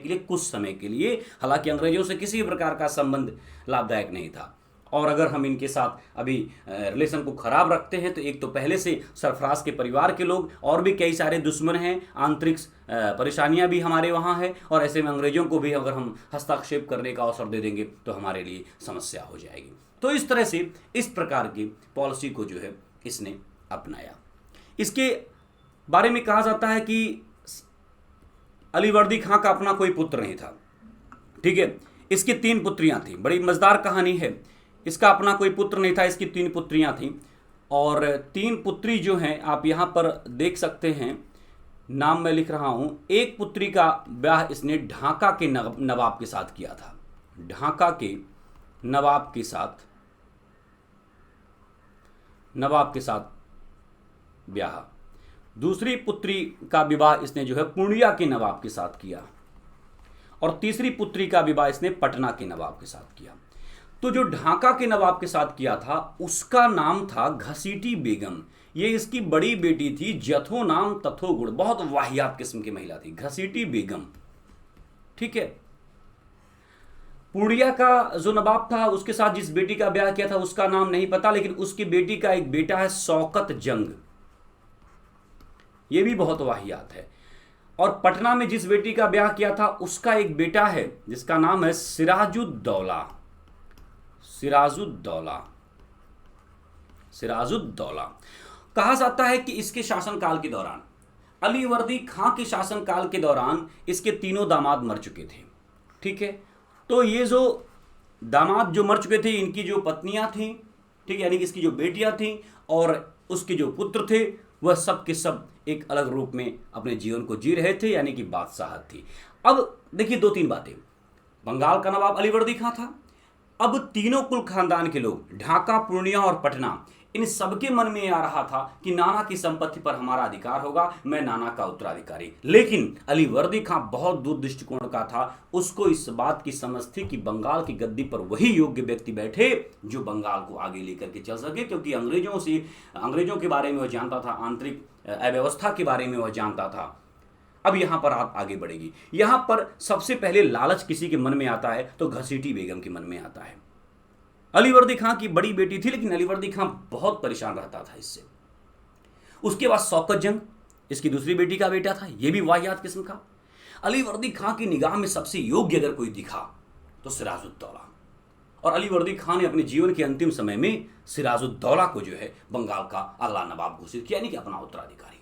के लिए। हालांकि अंग्रेजों से किसी प्रकार का संबंध लाभदायक नहीं था। और अगर हम इनके साथ अभी रिलेशन को खराब रखते हैं तो एक तो पहले से सरफराज के परिवार के लोग और भी कई सारे दुश्मन हैं, आंतरिक परेशानियां भी हमारे वहाँ है, और ऐसे में अंग्रेजों को भी अगर हम हस्तक्षेप करने का अवसर दे देंगे तो हमारे लिए समस्या हो जाएगी। तो इस तरह से इस प्रकार की पॉलिसी को जो है इसने अपनाया। इसके बारे में कहा जाता है कि अलीवर्दी खां का अपना कोई पुत्र नहीं था, ठीक है। इसकी 3 पुत्रियां थी, बड़ी मजेदार कहानी है। इसका अपना कोई पुत्र नहीं था, इसकी 3 पुत्रियां थीं, और 3 पुत्री जो हैं आप यहाँ पर देख सकते हैं, नाम मैं लिख रहा हूँ। एक पुत्री का ब्याह इसने ढाका के नवाब के साथ किया था, ढाका के नवाब के साथ ब्याह। दूसरी पुत्री का विवाह इसने जो है पूर्णिया के नवाब के साथ किया, और तीसरी पुत्री का विवाह इसने पटना के नवाब के साथ किया। तो जो ढाका के नवाब के साथ किया था उसका नाम था घसीटी बेगम। ये इसकी बड़ी बेटी थी, जथो नाम तथो गुण, बहुत वाहियात किस्म की महिला थी, घसीटी बेगम, ठीक है। पूर्णिया का जो नवाब था उसके साथ जिस बेटी का ब्याह किया था उसका नाम नहीं पता, लेकिन उसकी बेटी का एक बेटा है शौकत जंग, ये भी बहुत वाहियात है। और पटना में जिस बेटी का ब्याह किया था उसका एक बेटा है जिसका नाम है सिराजुद्दौला। कहा जाता है कि इसके शासनकाल के दौरान, अलीवर्दी खां के शासनकाल के दौरान इसके 3 दामाद मर चुके थे, ठीक है। तो ये जो दामाद जो मर चुके थे, इनकी जो पत्नियां थीं, ठीक है, यानी कि इसकी जो बेटियां थीं और उसके जो पुत्र थे, वह सब के सब एक अलग रूप में अपने जीवन को जी रहे थे, यानी कि बादशाहत थी। अब देखिए 2-3 बातें। बंगाल का नवाब अलीवर्दी खां था। अब तीनों कुल खानदान के लोग, ढाका, पूर्णिया और पटना, इन सबके मन में आ रहा था कि नाना की संपत्ति पर हमारा अधिकार होगा, मैं नाना का उत्तराधिकारी। लेकिन अलीवर्दी खां बहुत दूर दृष्टिकोण का था। उसको इस बात की समझ थी कि बंगाल की गद्दी पर वही योग्य व्यक्ति बैठे जो बंगाल को आगे लेकर के चल सके, क्योंकि अंग्रेजों के बारे में वह जानता था, आंतरिक अव्यवस्था के बारे में वह जानता था। अब यहां पर आप आगे बढ़ेगी। यहां पर सबसे पहले लालच किसी के मन में आता है तो घसीटी बेगम के मन में आता है। अलीवर्दी खां की बड़ी बेटी थी, लेकिन अलीवर्दी खां बहुत परेशान रहता था इससे। उसके बाद शौकत जंग, इसकी दूसरी बेटी का बेटा था, यह भी वाहियात किस्म का। अलीवर्दी खां की निगाह में सबसे योग्य अगर कोई दिखा तो सिराजुद्दौला, और अलीवर्दी खां ने अपने जीवन के अंतिम समय में सिराजुद्दौला को जो है बंगाल का अगला नवाब घोषित किया, यानी कि अपना उत्तराधिकारी।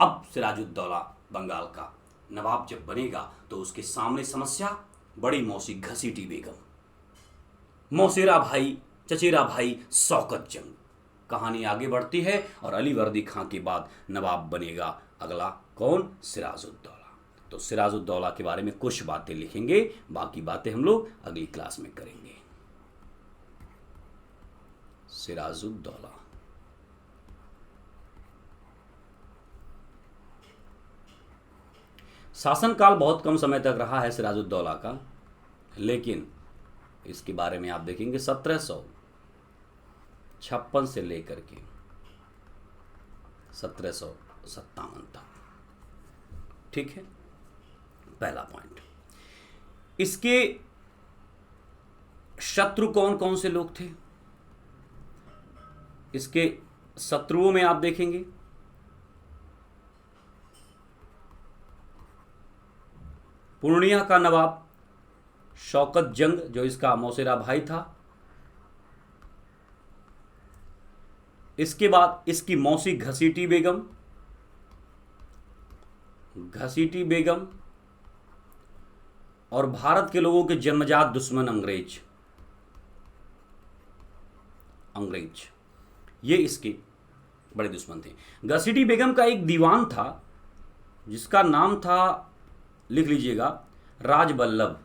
अब सिराजुद्दौला बंगाल का नवाब जब बनेगा तो उसके सामने समस्या बड़ी मौसी घसीटी बेगम, मौसेरा भाई, चचेरा भाई शौकत जंग। कहानी आगे बढ़ती है और अलीवर्दी खां के बाद नवाब बनेगा अगला कौन? सिराजुद्दौला। तो सिराजुद्दौला के बारे में कुछ बातें लिखेंगे, बाकी बातें हम लोग अगली क्लास में करेंगे। सिराजुद्दौला, शासनकाल बहुत कम समय तक रहा है सिराजुद्दौला का, लेकिन इसके बारे में आप देखेंगे 1756 से लेकर के 1757 तक। ठीक है, पहला पॉइंट। इसके शत्रु कौन कौन से लोग थे? इसके शत्रुओं में आप देखेंगे पूर्णिया का नवाब शौकत जंग, जो इसका मौसेरा भाई था। इसके बाद इसकी मौसी घसीटी बेगम और भारत के लोगों के जन्मजात दुश्मन अंग्रेज, ये इसके बड़े दुश्मन थे। घसीटी बेगम का एक दीवान था जिसका नाम था, लिख लीजिएगा, राजबल्लभ।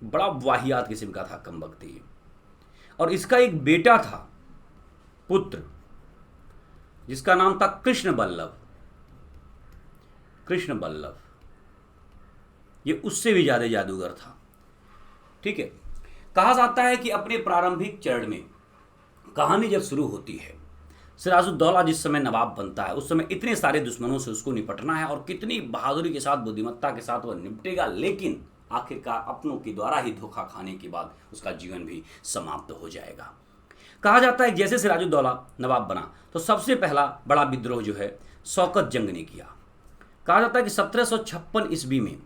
बड़ा वाहियात किस्म का था, कमबख्ती। और इसका एक बेटा था, पुत्र, जिसका नाम था कृष्ण बल्लभ। ये उससे भी ज्यादा जादूगर था। ठीक है, कहा जाता है कि अपने प्रारंभिक चरण में कहानी जब शुरू होती है, सिराजुद्दौला जिस समय नवाब बनता है उस समय इतने सारे दुश्मनों से उसको निपटना है और कितनी बहादुरी के साथ, बुद्धिमत्ता के साथ वह निपटेगा, लेकिन आखिरकार अपनों के द्वारा ही धोखा खाने के बाद उसका जीवन भी समाप्त हो जाएगा। कहा जाता है जैसे सिराजुद्दौला नवाब बना तो सबसे पहला बड़ा विद्रोह जो है शौकत जंग ने किया। कहा जाता है कि 1756 ईस्वी में,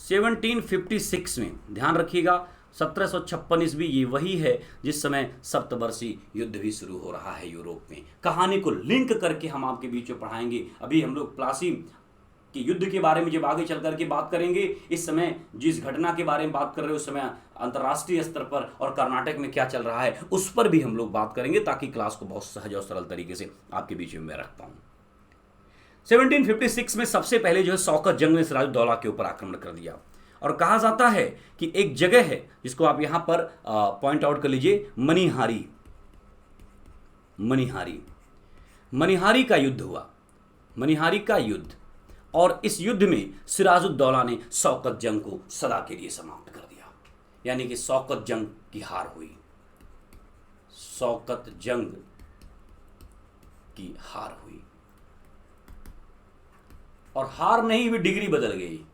1756 में, ध्यान रखिएगा 1756 ईस्वी ये वही है जिस समय सप्तवर्षीय युद्ध भी शुरू हो रहा है यूरोप में। कहानी को लिंक करके हम आपके बीच में पढ़ाएंगे। अभी हम लोग प्लासी के युद्ध के बारे में जब आगे चल करके बात करेंगे, इस समय जिस घटना के बारे में बात कर रहे हैं उस समय अंतर्राष्ट्रीय स्तर पर और कर्नाटक में क्या चल रहा है उस पर भी हम लोग बात करेंगे, ताकि क्लास को बहुत सहज और सरल तरीके से आपके बीच में मैं रख पाऊँ। 1756 में सबसे पहले जो है शौकत जंग ने सिराजुद्दौला के ऊपर आक्रमण कर दिया। और कहा जाता है कि एक जगह है जिसको आप यहां पर पॉइंट आउट कर लीजिए, मनिहारी का युद्ध हुआ, मनिहारी का युद्ध। और इस युद्ध में सिराजुद्दौला ने शौकत जंग को सदा के लिए समाप्त कर दिया, यानी कि शौकत जंग की हार हुई, शौकत जंग की हार हुई। और हार नहीं हुई, डिग्री बदल गई,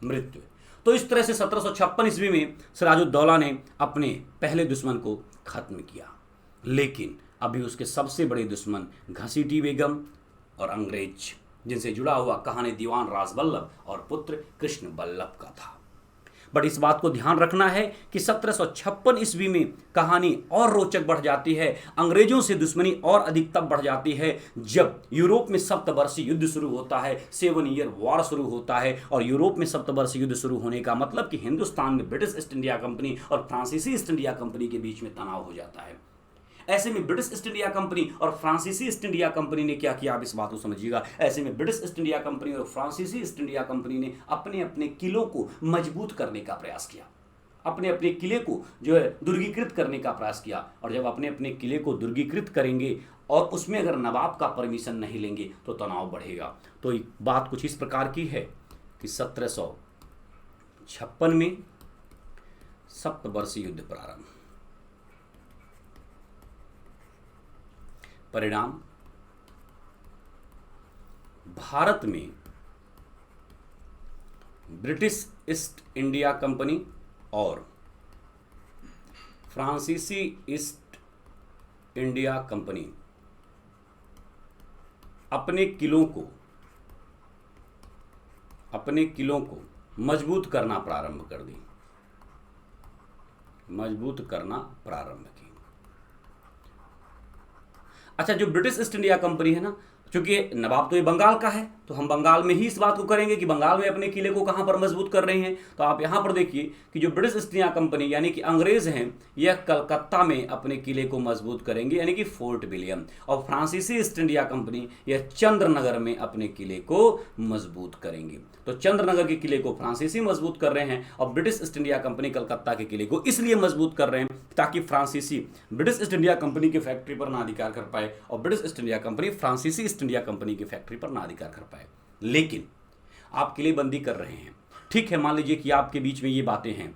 मृत्यु। तो इस तरह से 1756 ईस्वी में सिराजुद्दौला ने अपने पहले दुश्मन को खत्म किया, लेकिन अभी उसके सबसे बड़े दुश्मन घसीटी बेगम और अंग्रेज, जिनसे जुड़ा हुआ कहानी दीवान राजबल्लभ और पुत्र कृष्ण बल्लभ का था। बट इस बात को ध्यान रखना है कि 1756 ईस्वी में कहानी और रोचक बढ़ जाती है, अंग्रेजों से दुश्मनी और अधिक तब बढ़ जाती है जब यूरोप में सप्तवर्षीय युद्ध शुरू होता है, 7 ईयर वॉर शुरू होता है। और यूरोप में सप्तवर्षीय युद्ध शुरू होने का मतलब कि हिंदुस्तान में ब्रिटिश ईस्ट इंडिया कंपनी और फ्रांसीसी ईस्ट इंडिया कंपनी के बीच में तनाव हो जाता है। ऐसे में ब्रिटिश ईस्ट इंडिया कंपनी और फ्रांसीसी ईस्ट इंडिया कंपनी ने क्या किया, आप इस बात को समझिएगा। ऐसे में ब्रिटिश ईस्ट इंडिया कंपनी और फ्रांसीसी ईस्ट इंडिया कंपनी ने अपने अपने किलों को मजबूत करने का प्रयास किया, अपने अपने किले को जो है दुर्गीकृत करने का प्रयास किया। और जब अपने अपने किले को दुर्गीकृत करेंगे और उसमें अगर नवाब का परमिशन नहीं लेंगे तो तनाव बढ़ेगा। तो बात कुछ इस प्रकार की है कि 1756 में सप्तवर्षीय युद्ध प्रारंभ। परिणाम, भारत में ब्रिटिश ईस्ट इंडिया कंपनी और फ्रांसीसी ईस्ट इंडिया कंपनी अपने किलों को मजबूत करना प्रारंभ कर दी, की। अच्छा, जो ब्रिटिश ईस्ट इंडिया कंपनी है ना, क्योंकि नवाब तो ये बंगाल का है, तो हम बंगाल में ही इस बात को करेंगे कि बंगाल में अपने किले को कहां पर मजबूत कर रहे हैं। तो आप यहां पर देखिए कि जो ब्रिटिश ईस्ट इंडिया कंपनी यानी कि अंग्रेज हैं, यह कलकत्ता में अपने किले को मजबूत करेंगे यानी कि फोर्ट विलियम, और फ्रांसीसी ईस्ट इंडिया कंपनी यह चंद्रनगर में अपने किले को मजबूत करेंगे। तो चंद्रनगर के किले को फ्रांसीसी मजबूत कर रहे हैं और British East India company Calcutta के किले को इसलिए मजबूत कर रहे हैं ताकि फ्रांसीसी ब्रिटिश ईस्ट इंडिया कंपनी की फैक्ट्री पर ना अधिकार कर पाए और ब्रिटिश ईस्ट इंडिया कंपनी फ्रांसीसी ईस्ट इंडिया कंपनी की फैक्ट्री पर ना अधिकार कर पाए। लेकिन आप किलेबंदी कर रहे हैं, ठीक है, मान लीजिए कि आपके बीच में ये बातें हैं,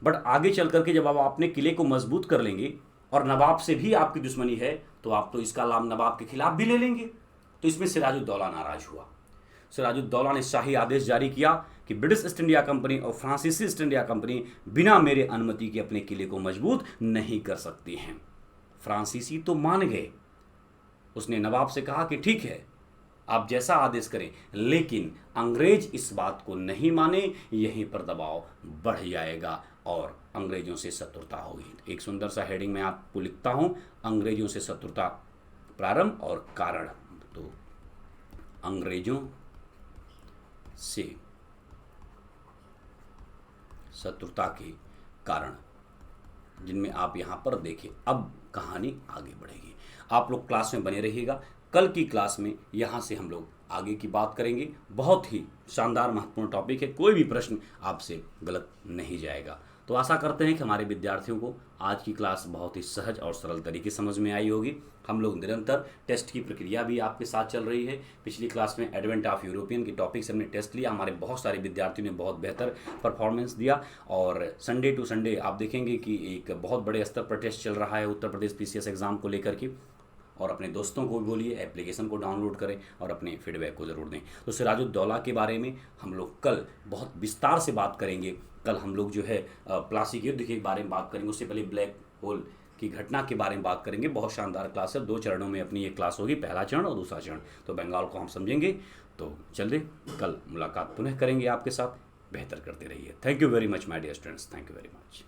बट आगे चल करके जब आप अपने किले को मजबूत कर लेंगे और नवाब से भी आपकी दुश्मनी है तो आप तो इसका लाभ नवाब के खिलाफ भी ले लेंगे। तो इसमें सिराजुद्दौला नाराज हुआ। सिराजुद्दौला ने शाही आदेश जारी किया कि ब्रिटिश ईस्ट इंडिया कंपनी और फ्रांसीसी ईस्ट इंडिया कंपनी बिना मेरे अनुमति के अपने किले को मजबूत नहीं कर सकती हैं। फ्रांसीसी तो मान गए, उसने नवाब से कहा कि ठीक है, आप जैसा आदेश करें, लेकिन अंग्रेज इस बात को नहीं माने, यहीं पर दबाव बढ़ जाएगा और अंग्रेजों से शत्रुता होगी। एक सुंदर सा हेडिंग मैं आपको लिखता हूं, अंग्रेजों से शत्रुता प्रारंभ और कारण। तो अंग्रेजों से शत्रुता के कारण, जिनमें आप यहां पर देखें। अब कहानी आगे बढ़ेगी, आप लोग क्लास में बने रहिएगा। कल की क्लास में यहाँ से हम लोग आगे की बात करेंगे। बहुत ही शानदार महत्वपूर्ण टॉपिक है, कोई भी प्रश्न आपसे गलत नहीं जाएगा। तो आशा करते हैं कि हमारे विद्यार्थियों को आज की क्लास बहुत ही सहज और सरल तरीके समझ में आई होगी। हम लोग निरंतर टेस्ट की प्रक्रिया भी आपके साथ चल रही है। पिछली क्लास में एडवेंट ऑफ यूरोपियन के टॉपिक से हमने टेस्ट लिया, हमारे बहुत सारे विद्यार्थियों ने बहुत बेहतर परफॉर्मेंस दिया। और संडे टू संडे आप देखेंगे कि एक बहुत बड़े स्तर पर टेस्ट चल रहा है उत्तर प्रदेश PCS एग्ज़ाम को लेकर के। और अपने दोस्तों को भी बोलिए, एप्लीकेशन को डाउनलोड करें और अपने फीडबैक को ज़रूर दें। तो सिराजुद्दौला के बारे में हम लोग कल बहुत विस्तार से बात करेंगे। कल हम लोग जो है प्लासी के युद्ध के बारे में बात करेंगे, उससे पहले ब्लैक होल की घटना के बारे में बात करेंगे। बहुत शानदार क्लास है, 2 चरणों में अपनी ये क्लास होगी, पहला चरण और दूसरा चरण। तो बंगाल को हम समझेंगे। तो चलिए कल मुलाकात पुनः करेंगे आपके साथ। बेहतर करते रहिए। Thank you very much my dear students, thank you very much.